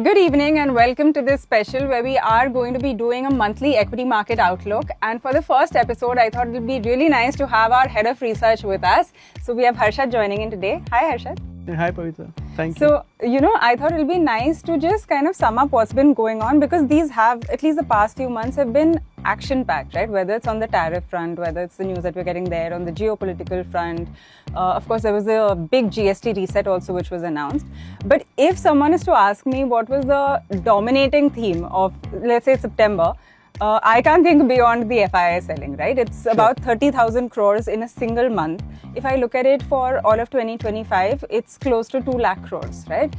Good evening and welcome to this special where we are going to be doing a monthly equity market outlook. And for the first episode, I thought it would be really nice to have our head of research with us. So we have Harshad joining in today. Hi, Harshad. Hi, Pavitra. Thank you. So, I thought it would be nice to just kind of sum up what's been going on because these have, at least the past few months, have been action-packed, right? Whether it's on the tariff front, whether it's the news that we're getting there, on the geopolitical front. Of course, there was a big GST reset also which was announced. But if someone is to ask me what was the dominating theme of, let's say, September, I can't think beyond the FII selling, right? It's about 30,000 crores in a single month. If I look at it for all of 2025, it's close to 2 lakh crores, right?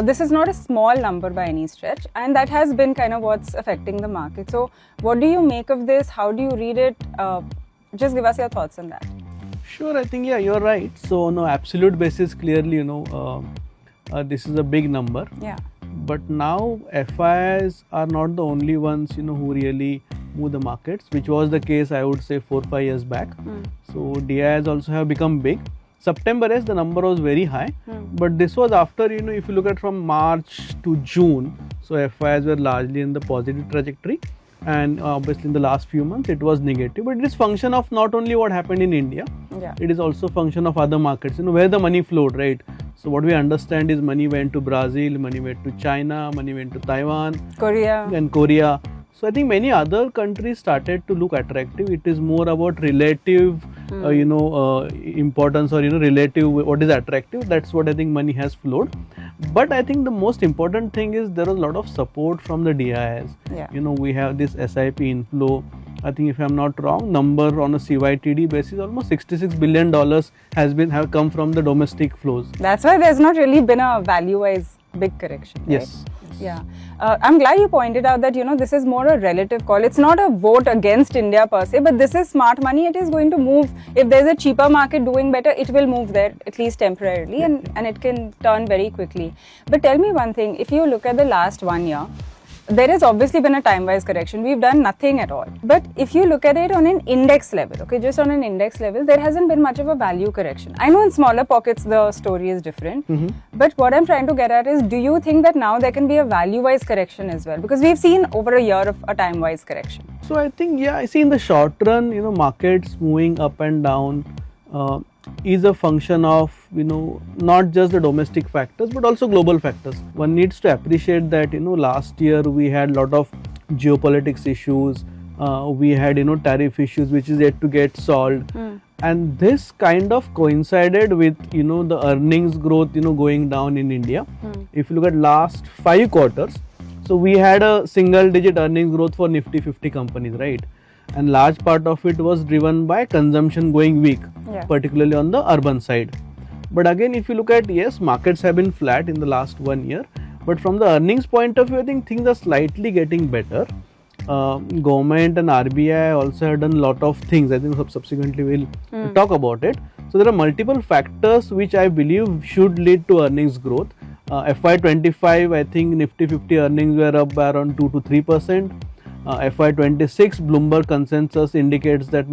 This is not a small number by any stretch, and that has been kind of what's affecting the market. So what do you make of this? How do you read it? Just give us your thoughts on that. Sure, I think, you're right. So on an absolute basis, clearly, this is a big number. Yeah. But now FIIs are not the only ones, who really move the markets, which was the case, I would say, 4-5 years back. So DIIs also have become big. September, yes, the number was very high. But this was after, if you look at from March to June, so FIIs were largely in the positive trajectory. And obviously in the last few months, it was negative. But it is function of not only what happened in India, it is also function of other markets, where the money flowed, right? So what we understand is money went to Brazil, money went to China, money went to Taiwan, Korea. So I think many other countries started to look attractive. It is more about relative, importance or relative what is attractive. That's what I think money has flowed. But I think the most important thing is there was a lot of support from the DIIs. We have this SIP inflow. I think if I'm not wrong, number on a CYTD basis, almost $66 billion have come from the domestic flows. That's why there's not really been a value-wise big correction. Right? Yes. Yeah. I'm glad you pointed out that, this is more a relative call. It's not a vote against India per se, but this is smart money. It is going to move. If there's a cheaper market doing better, it will move there, at least temporarily, and it can turn very quickly. But tell me one thing, if you look at the last 1 year, there has obviously been a time-wise correction. We've done nothing at all. But if you look at it on an index level, just on an index level, there hasn't been much of a value correction. I know in smaller pockets, the story is different. But what I'm trying to get at is, do you think that now there can be a value-wise correction as well? Because we've seen over a year of a time-wise correction. So I think, I see in the short run, markets moving up and down is a function of, not just the domestic factors, but also global factors. One needs to appreciate that, last year we had a lot of geopolitics issues. We had, tariff issues, which is yet to get solved. And this kind of coincided with, the earnings growth, going down in India. If you look at last 5 quarters, so we had a single digit earnings growth for Nifty 50 companies, right? And large part of it was driven by consumption going weak, particularly on the urban side. But again, if you look at, yes, markets have been flat in the last 1 year, but from the earnings point of view, I think things are slightly getting better. Government and RBI also have done a lot of things. I think subsequently we'll talk about it. So there are multiple factors which I believe should lead to earnings growth. FY25, I think Nifty 50 earnings were up by around 2 to 3%. FY26 Bloomberg consensus indicates that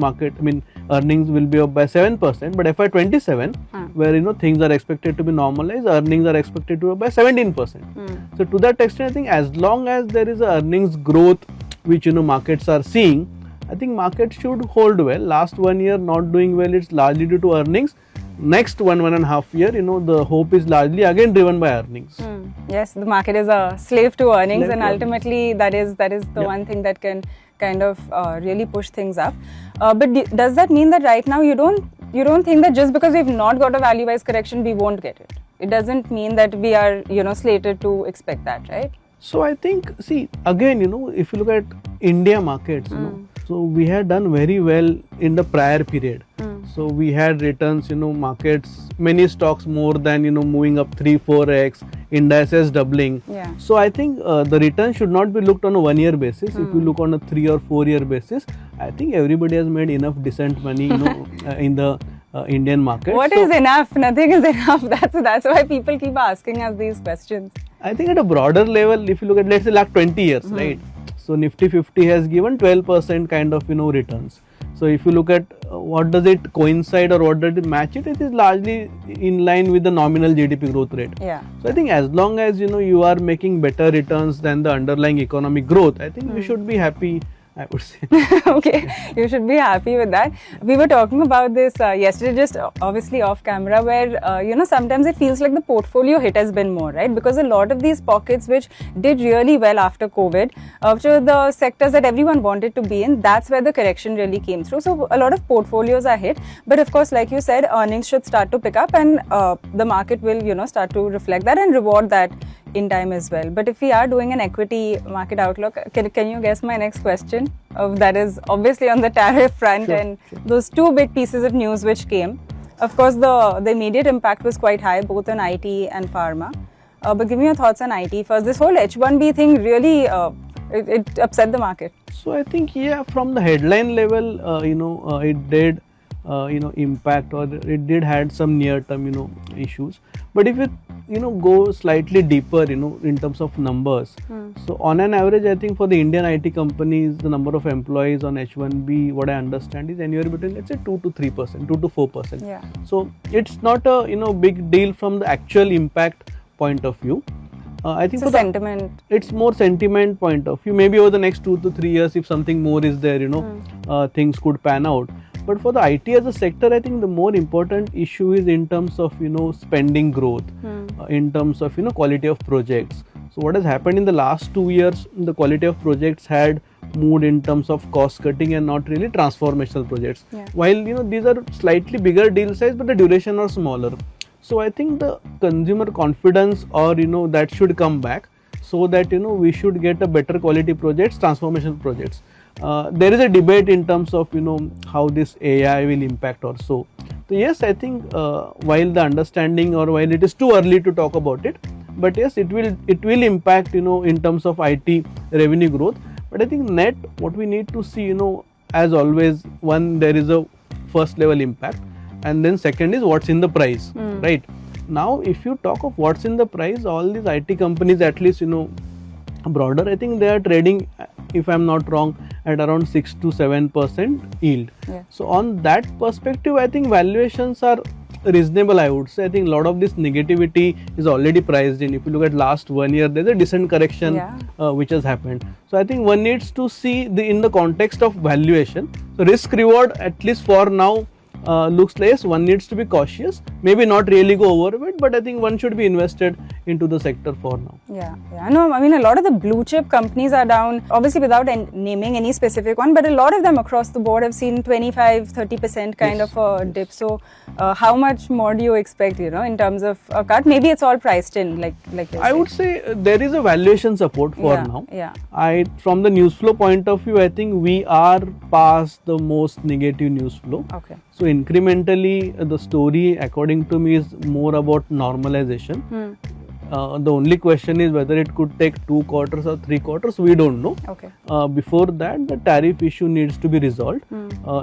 earnings will be up by 7%, but FY27 where things are expected to be normalized, earnings are expected to be up by 17%. So to that extent, I think as long as there is a earnings growth which markets are seeing, I think markets should hold well. Last 1 year not doing well, it's largely due to earnings. Next 1.5 year, the hope is largely again driven by earnings. Yes, the market is a slave to earnings, and ultimately that is the one thing that can kind of really push things up. But does that mean that right now you don't think that just because we've not got a value-wise correction, we won't get it? It doesn't mean that we are slated to expect that, right? So I think, again, if you look at India markets, so we had done very well in the prior period. So we had returns, markets, many stocks more than, moving up 3-4x, indices doubling. So I think the return should not be looked on a 1 year basis. If you look on a 3 or 4 year basis, I think everybody has made enough decent money, in the Indian market. What is enough? Nothing is enough. That's why people keep asking us these questions. I think at a broader level, if you look at, let's say, like 20 years, right? So Nifty 50 has given 12% kind of, returns. So if you look at what does it coincide or what does it match it is largely in line with the nominal GDP growth rate. Yeah. So I think as long as you are making better returns than the underlying economic growth, I think we should be happy, I would say. Okay, you should be happy with that. We were talking about this yesterday, just obviously off camera, where sometimes it feels like the portfolio hit has been more, right? Because a lot of these pockets which did really well after COVID, which are the sectors that everyone wanted to be in, that's where the correction really came through. So a lot of portfolios are hit, but of course, like you said, earnings should start to pick up, and the market will start to reflect that and reward that in time as well. But if we are doing an equity market outlook, can you guess my next question? That is obviously on the tariff front. Sure, and those two big pieces of news which came. Of course, the immediate impact was quite high, both on IT and pharma. But give me your thoughts on IT first. This whole H1B thing really it upset the market. So I think from the headline level, it did impact, or it did had some near-term issues. But if you go slightly deeper in terms of numbers, so on an average, I think for the Indian IT companies, the number of employees on H1B, what I understand, is anywhere between, let's say, 2 to 3%, 2 to 4%. Yeah. So it's not a big deal from the actual impact point of view. I think it's sentiment. It's more sentiment point of view. Maybe over the next 2 to 3 years, if something more is there, things could pan out. But for the IT as a sector, I think the more important issue is in terms of spending growth, in terms of quality of projects. So what has happened in the last 2 years, the quality of projects had moved in terms of cost cutting and not really transformational projects. Yeah. While these are slightly bigger deal size, but the duration are smaller. So I think the consumer confidence or that should come back, so that we should get a better quality projects, transformational projects. There is a debate in terms of how this AI will impact or so. So yes, I think while the understanding, or while it is too early to talk about it, but yes, it will impact in terms of IT revenue growth. But I think net, what we need to see, as always, one, there is a first level impact, and then second is what's in the price, right? Now if you talk of what's in the price, all these IT companies, at least broader, I think they are trading, if I'm not wrong, at around 6 to 7% yield. Yeah. So on that perspective, I think valuations are reasonable, I would say. I think a lot of this negativity is already priced in. If you look at last 1 year, there's a decent correction which has happened. So I think one needs to see in the context of valuation. So risk reward, at least for now, looks like one needs to be cautious, maybe not really go over it, but I think one should be invested into the sector for now. Yeah. No, I mean, a lot of the blue chip companies are down, obviously without naming any specific one, but a lot of them across the board have seen 25-30% kind of a dip. So how much more do you expect, in terms of a cut? Maybe it's all priced in, like I would say there is a valuation support for now. Yeah. From the news flow point of view, I think we are past the most negative news flow. Okay. So incrementally, the story, according to me, is more about normalization. The only question is whether it could take 2 quarters or 3 quarters. We don't know. Okay. Before that, the tariff issue needs to be resolved.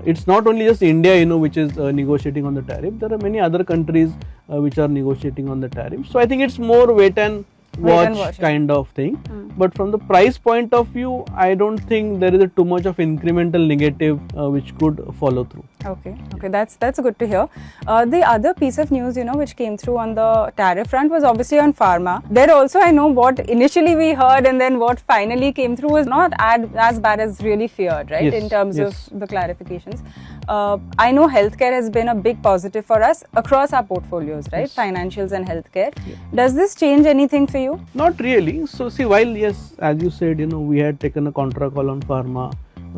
It's not only just India, which is negotiating on the tariff. There are many other countries which are negotiating on the tariff. So I think it's more wait and watch kind of thing. But from the price point of view, I don't think there is too much of incremental negative which could follow through. Okay, that's good to hear. The other piece of news, which came through on the tariff front was obviously on pharma. There also, I know what initially we heard and then what finally came through was not as bad as really feared, right? Yes, in terms of the clarifications. I know healthcare has been a big positive for us across our portfolios, right? Yes. Financials and healthcare. Yeah. Does this change anything for you? Not really. So see, while yes, as you said, we had taken a contra call on pharma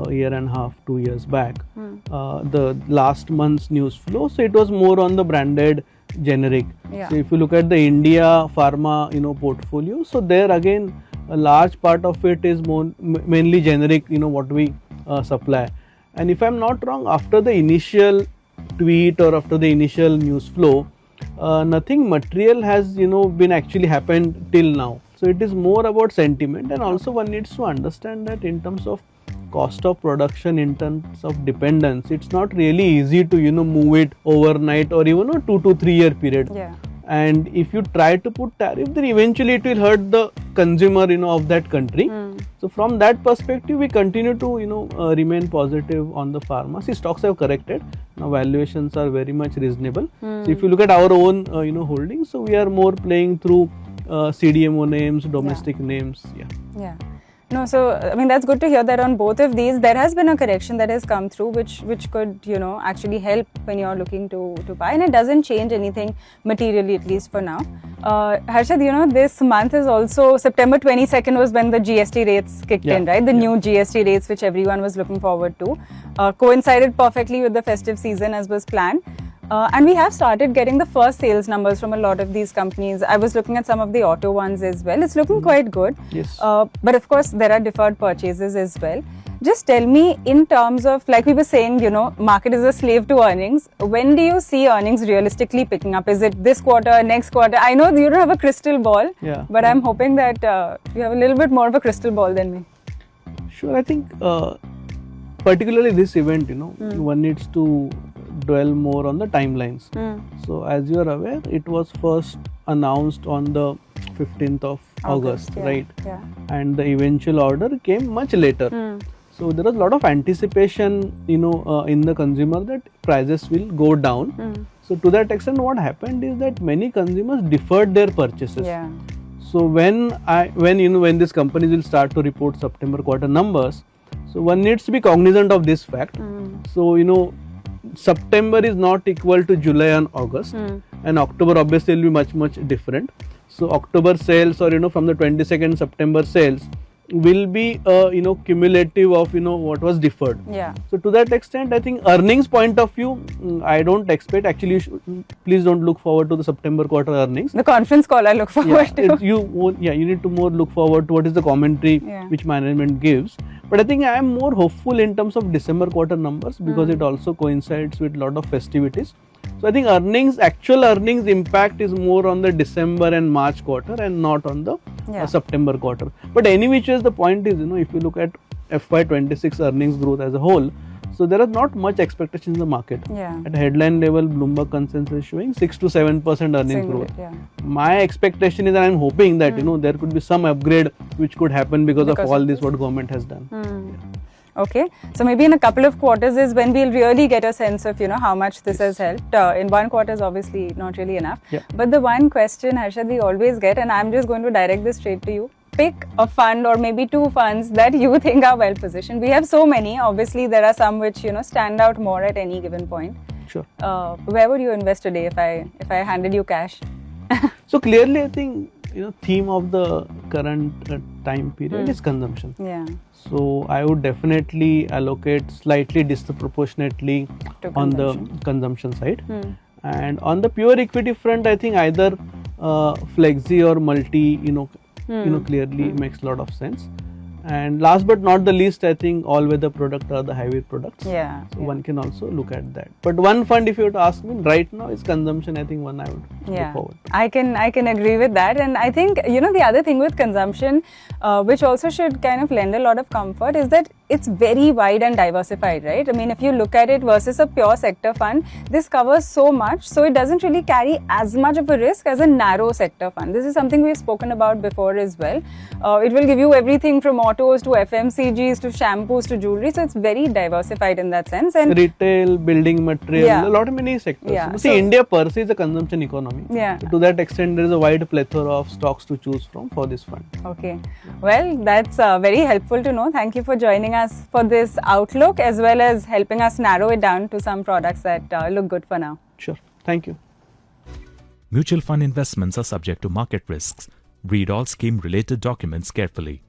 a year and a half, 2 years back. The last month's news flow, so it was more on the branded generic. Yeah. So if you look at the India pharma, portfolio, so there again a large part of it is mainly generic, what we supply. And if I'm not wrong, after the initial tweet or after the initial news flow, nothing material has been actually happened till now. So it is more about sentiment, and also one needs to understand that in terms of cost of production, in terms of dependence, it's not really easy to move it overnight or even a 2 to 3 year period. Yeah. and if you try to put tariff, then eventually it will hurt the consumer, of that country. So from that perspective, we continue to, remain positive on the pharma. See, stocks have corrected. Now valuations are very much reasonable. So if you look at our own, holdings, so we are more playing through CDMO names, domestic names. Yeah. No, so I mean that's good to hear that on both of these there has been a correction that has come through, which could actually help when you're looking to buy, and it doesn't change anything materially, at least for now. Harshad, this month is also September 22nd was when the GST rates kicked in, right? The new GST rates, which everyone was looking forward to, coincided perfectly with the festive season as was planned. And we have started getting the first sales numbers from a lot of these companies. I was looking at some of the auto ones as well. It's looking quite good. Yes. But of course, there are deferred purchases as well. Just tell me, in terms of, like we were saying, market is a slave to earnings. When do you see earnings realistically picking up? Is it this quarter, next quarter? I know you don't have a crystal ball, but I'm hoping that you have a little bit more of a crystal ball than me. Sure. I think particularly this event, one needs to dwell more on the timelines. So as you are aware, it was first announced on the 15th of August, right? Yeah. And the eventual order came much later. So there was a lot of anticipation, in the consumer that prices will go down. So to that extent, what happened is that many consumers deferred their purchases. Yeah. So when these companies will start to report September quarter numbers, so one needs to be cognizant of this fact. So September is not equal to July and August, and October obviously will be much different. So October sales, or from the 22nd September sales, will be cumulative of what was deferred. Yeah. So to that extent, I think earnings point of view, I don't expect. Actually, please don't look forward to the September quarter earnings. The conference call I look forward to. You need to more look forward to what is the commentary which management gives. But I think I am more hopeful in terms of December quarter numbers, because it also coincides with a lot of festivities. So I think actual earnings impact is more on the December and March quarter and not on the September quarter. But any which way, the point is, if you look at FY26 earnings growth as a whole, so there are not much expectation in the market. At headline level, Bloomberg consensus is showing 6 to 7% earnings growth. My expectation is, and I'm hoping that there could be some upgrade which could happen because of all this what government has done. Okay, so maybe in a couple of quarters is when we'll really get a sense of how much this has helped. In one quarter is obviously not really enough. But the one question, Harshad, we always get, and I'm just going to direct this straight to you. Pick a fund or maybe two funds that you think are well positioned. We have so many. Obviously, there are some which stand out more at any given point. Sure. Where would you invest today if I handed you cash? So clearly, I think theme of the current time period is consumption. Yeah. So I would definitely allocate slightly disproportionately on the consumption side. And on the pure equity front, I think either flexi or multi, clearly makes a lot of sense. And last but not the least, I think all weather products are the hybrid products. So one can also look at that. But one fund, if you were to ask me right now, is consumption. I think one I would look forward to. I can agree with that. And I think the other thing with consumption, which also should kind of lend a lot of comfort, is that it's very wide and diversified, right? I mean, if you look at it versus a pure sector fund, this covers so much, so it doesn't really carry as much of a risk as a narrow sector fund. This is something we've spoken about before as well. It will give you everything from autos to FMCGs to shampoos to jewelry, so it's very diversified in that sense. And retail, building material, a lot of many sectors. See, India per se is a consumption economy. So to that extent, there is a wide plethora of stocks to choose from for this fund. Okay, well, that's very helpful to know. Thank you for joining us for this outlook, as well as helping us narrow it down to some products that look good for now. Sure. Thank you. Mutual fund investments are subject to market risks. Read all scheme-related documents carefully.